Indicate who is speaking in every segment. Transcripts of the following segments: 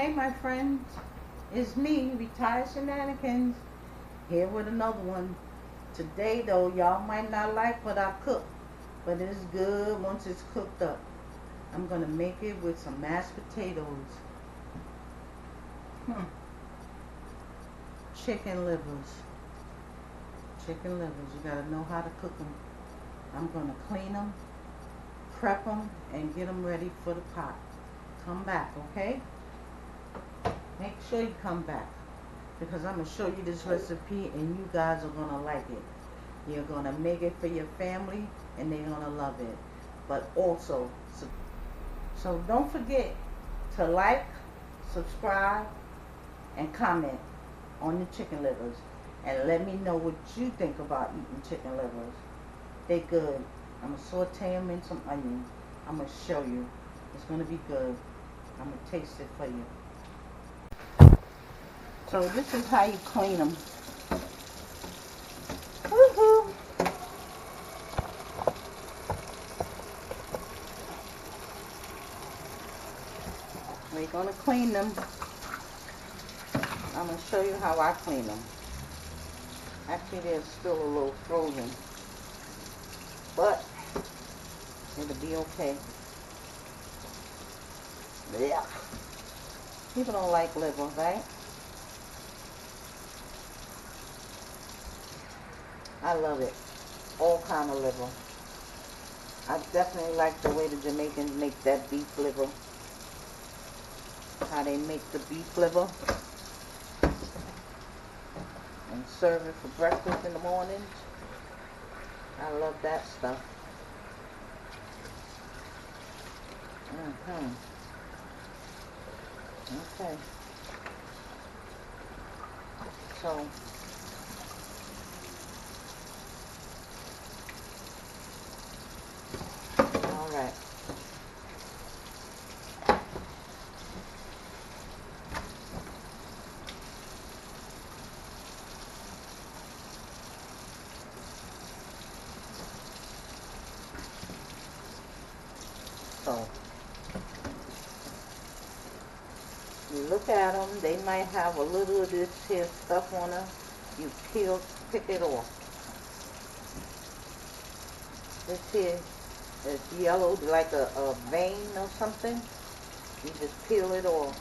Speaker 1: Hey my friends, it's me, Retired Shenanigans, here with another one. Today though, y'all might not like what I cook, but it's good once it's cooked up. I'm gonna make it with some mashed potatoes. Chicken livers. Chicken livers, you gotta know how to cook them. I'm gonna clean them, prep them, and get them ready for the pot. Come back, okay? Make sure you come back, because I'm going to show you this recipe and you guys are going to like it. You're going to make it for your family and they're going to love it. But also, so don't forget to like, subscribe, and comment on the chicken livers. And let me know what you think about eating chicken livers. They're good. I'm going to saute them in some onion. I'm going to show you. It's going to be good. I'm going to taste it for you. So this is how you clean them. Woohoo! We're going to clean them. I'm going to show you how I clean them. Actually, they're still a little frozen, but it'll be okay. Yeah. People don't like liver, right? I love it. All kind of liver. I definitely like the way the Jamaicans make that beef liver. How they make the beef liver and serve it for breakfast in the morning. I love that stuff. Okay. So all right. So you look at them, they might have a little of this here stuff on them. You pick it off. This here is yellow like a vein or something. You just peel it off.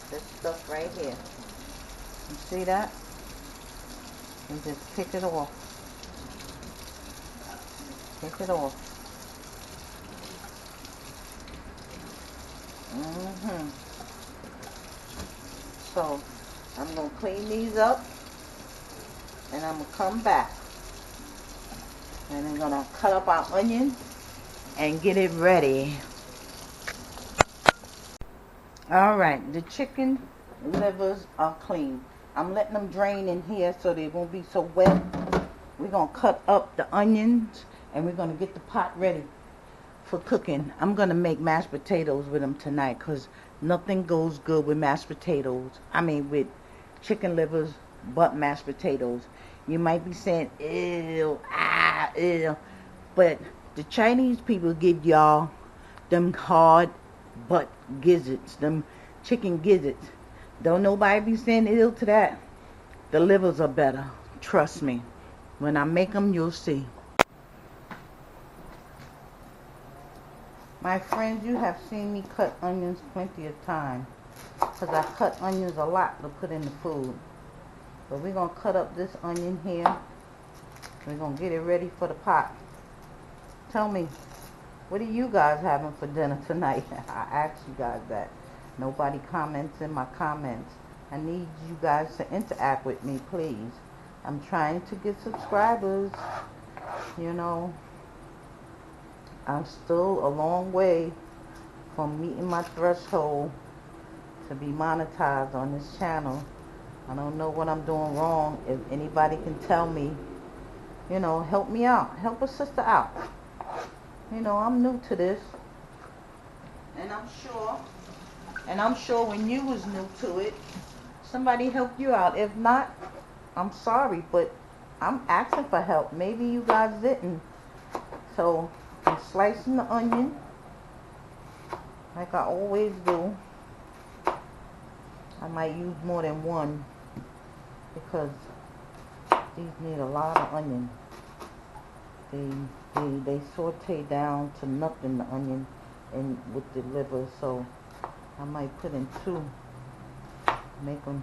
Speaker 1: This stuff right here. You see that? You just pick it off. Pick it off. So I'm going to clean these up and I'm going to come back and I'm going to cut up our onion and get it ready. Alright, the chicken livers are clean. I'm letting them drain in here so they won't be so wet. We're going to cut up the onions and we're going to get the pot ready for cooking. I'm going to make mashed potatoes with them tonight because nothing goes good with mashed potatoes. I mean with chicken livers but mashed potatoes. You might be saying, ew, ew. But the Chinese people give y'all them hard butt gizzards, them chicken gizzards. Don't nobody be saying ill to that. The livers are better. Trust me. When I make them, you'll see. My friends, you have seen me cut onions plenty of times because I cut onions a lot to put in the food. But we're going to cut up this onion here. We're going to get it ready for the pot. Tell me, what are you guys having for dinner tonight? I asked you guys that. Nobody comments in my comments. I need you guys to interact with me, please. I'm trying to get subscribers. You know, I'm still a long way from meeting my threshold to be monetized on this channel. I don't know what I'm doing wrong. If anybody can tell me, you know, help me out. Help a sister out. You know, I'm new to this. And I'm sure when you was new to it, somebody helped you out. If not, I'm sorry, but I'm asking for help. Maybe you guys didn't. So I'm slicing the onion. like I always do. I might use more than one because these need a lot of onion. They saute down to nothing, the onion, and with the liver, so I might put in 2, make them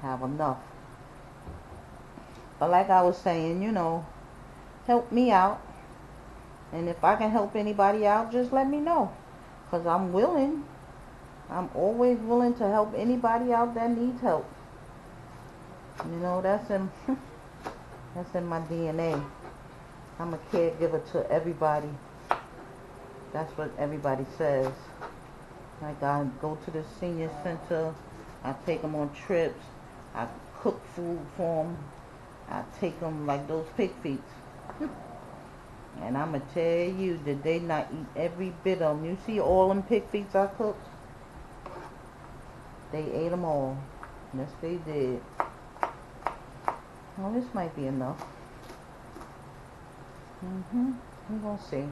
Speaker 1: have enough. But like I was saying, you know, help me out, and if I can help anybody out, just let me know, because I'm willing. I'm always willing to help anybody out that needs help. You know, that's in my DNA. I'm a caregiver to everybody. That's what everybody says. Like, I go to the senior center, I take them on trips, I cook food for them, I take them like those pig feet. And I'm going to tell you that they not eat every bit of them. You see all them pig feet I cooked? They ate them all. Yes, they did. Well, this might be enough. We're going to see.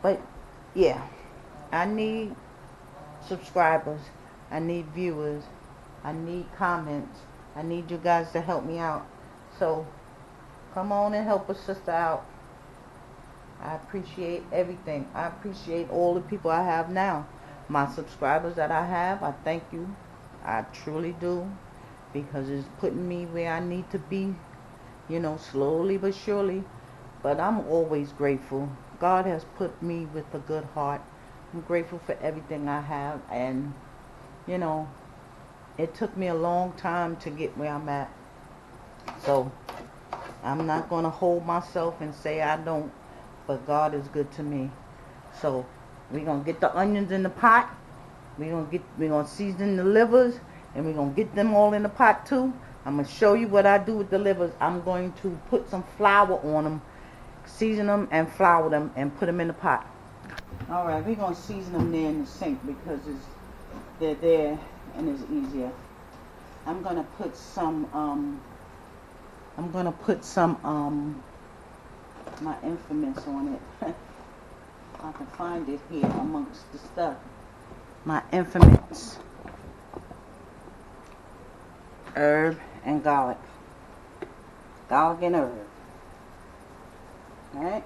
Speaker 1: But, yeah. I need subscribers. I need viewers. I need comments. I need you guys to help me out. So, come on and help a sister out. I appreciate everything. I appreciate all the people I have now. My subscribers that I have, I thank you. I truly do. Because it's putting me where I need to be. You know, slowly but surely. But I'm always grateful. God has put me with a good heart. I'm grateful for everything I have. And, you know, it took me a long time to get where I'm at. So, I'm not going to hold myself and say I don't. But God is good to me. So, we're going to get the onions in the pot. We're going to season the livers. And we're going to get them all in the pot too. I'm going to show you what I do with the livers. I'm going to put some flour on them. Season them and flour them and put them in the pot. Alright, we're going to season them there in the sink because they're there and it's easier. I'm going to put some, my infamous on it. I can find it here amongst the stuff. My infamous herb and garlic. Garlic and herb. Alright.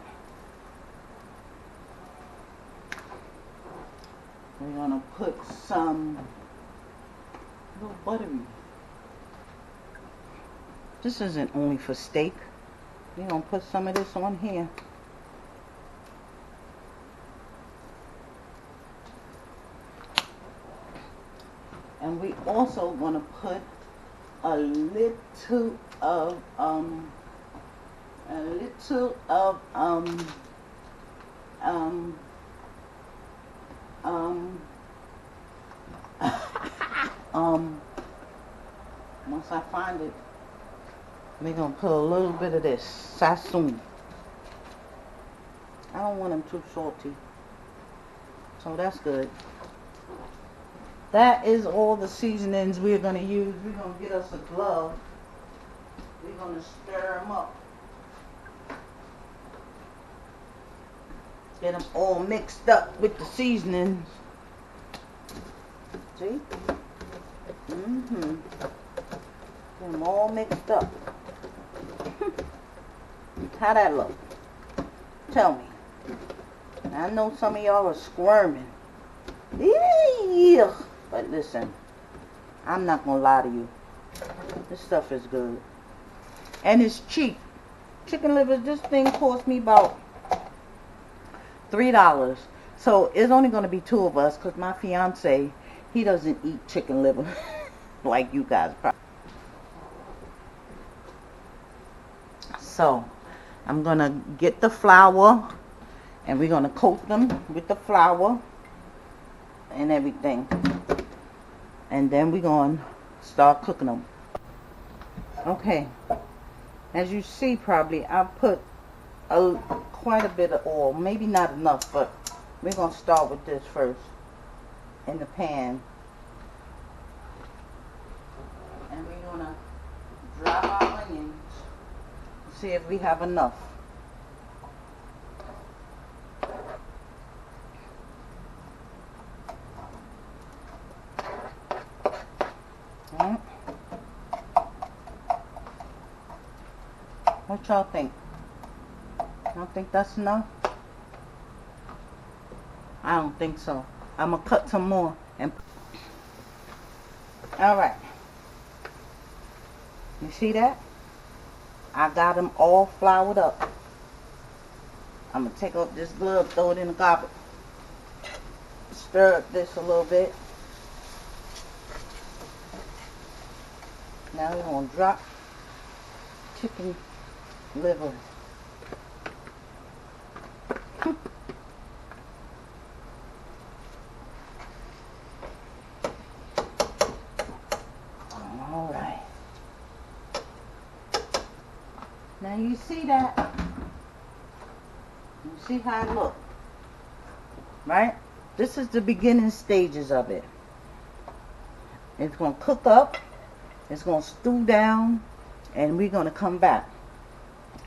Speaker 1: We're going to put some a little buttery. This isn't only for steak. We're going to put some of this on here. And we also going to put a little of once I find it, we're gonna put a little bit of this sassoon. I don't want them too salty, so that's good. That is all the seasonings we're gonna use. We're gonna get us a glove. We're gonna stir them up. Get them all mixed up with the seasonings. See? Get them all mixed up. How that look? Tell me. I know some of y'all are squirming. Yeah. But listen, I'm not gonna lie to you. This stuff is good. And it's cheap. Chicken livers, this thing cost me about $3. So it's only going to be 2 of us because my fiance, he doesn't eat chicken liver like you guys probably. So I'm going to get the flour and we're going to coat them with the flour and everything. And then we're going to start cooking them. Okay. As you see probably, I put quite a bit of oil, maybe not enough, but we're going to start with this first in the pan. And we're going to drop our onions, see if we have enough. What y'all think? Y'all think that's enough? I don't think so. I'm gonna cut some more and all right. You see that? I got them all floured up. I'm gonna take off this glove, throw it in the garbage. Stir up this a little bit. Now we're gonna drop chicken liver. Alright. Now you see that? You see how it looks? Right? This is the beginning stages of it. It's gonna cook up. It's gonna stew down, and we're gonna come back,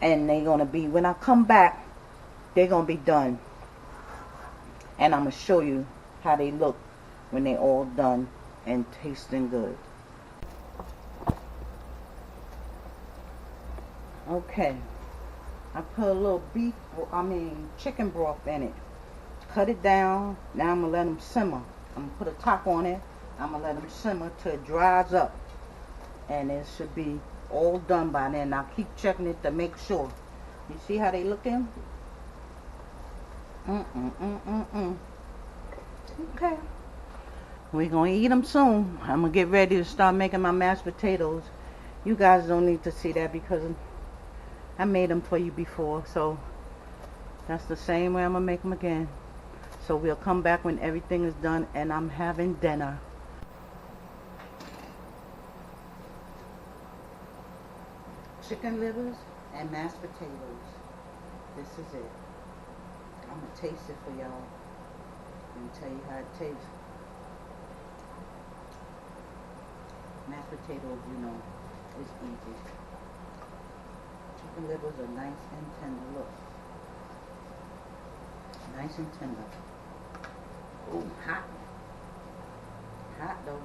Speaker 1: and they're gonna be, when I come back, they're gonna be done, and I'm gonna show you how they look when they all done and tasting good. Okay, I put a little chicken broth in it. Cut it down. Now I'm gonna let them simmer. I'm gonna put a top on it. I'm gonna let them simmer till it dries up. And it should be all done by then. I'll keep checking it to make sure. You see how they looking? Okay. We're going to eat them soon. I'm going to get ready to start making my mashed potatoes. You guys don't need to see that because I made them for you before. So that's the same way I'm going to make them again. So we'll come back when everything is done and I'm having dinner. Chicken livers and mashed potatoes. This is it. I'm going to taste it for y'all and tell you how it tastes. Mashed potatoes, you know, is easy. Chicken livers are nice and tender. Look. Nice and tender. Ooh, hot. Hot though.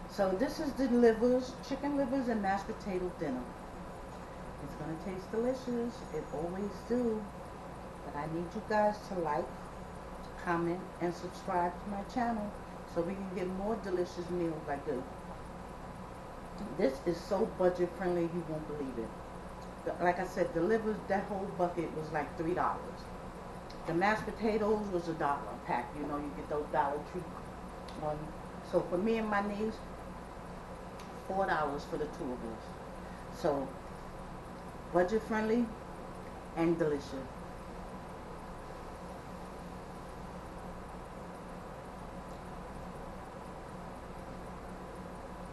Speaker 1: So this is the livers, chicken livers and mashed potato dinner. It's going to taste delicious. It always do. But I need you guys to like, comment, and subscribe to my channel so we can get more delicious meals like this. This is so budget friendly you won't believe it. Like I said, the livers, that whole bucket was like $3. The mashed potatoes was $1 a pack. You know, you get those Dollar Tree ones. So for me and my niece, $4 for the two of us. So budget friendly and delicious.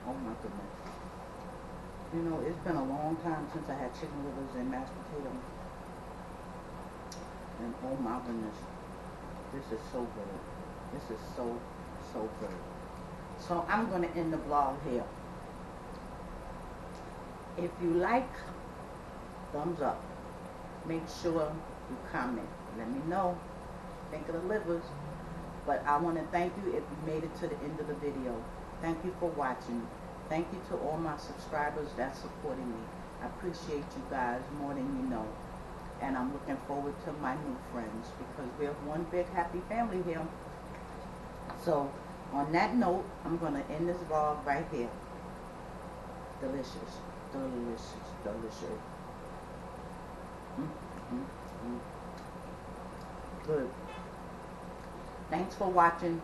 Speaker 1: Oh my goodness. You know, it's been a long time since I had chicken livers and mashed potatoes. And oh my goodness, this is so good. This is so, so good. So I'm going to end the vlog here. If you like, thumbs up. Make sure you comment. Let me know. Think of the livers. But I want to thank you if you made it to the end of the video. Thank you for watching. Thank you to all my subscribers that's supporting me. I appreciate you guys more than you know. And I'm looking forward to my new friends because we're one big happy family here. So on that note, I'm going to end this vlog right here. Delicious. Delicious. Delicious. Good. Thanks for watching.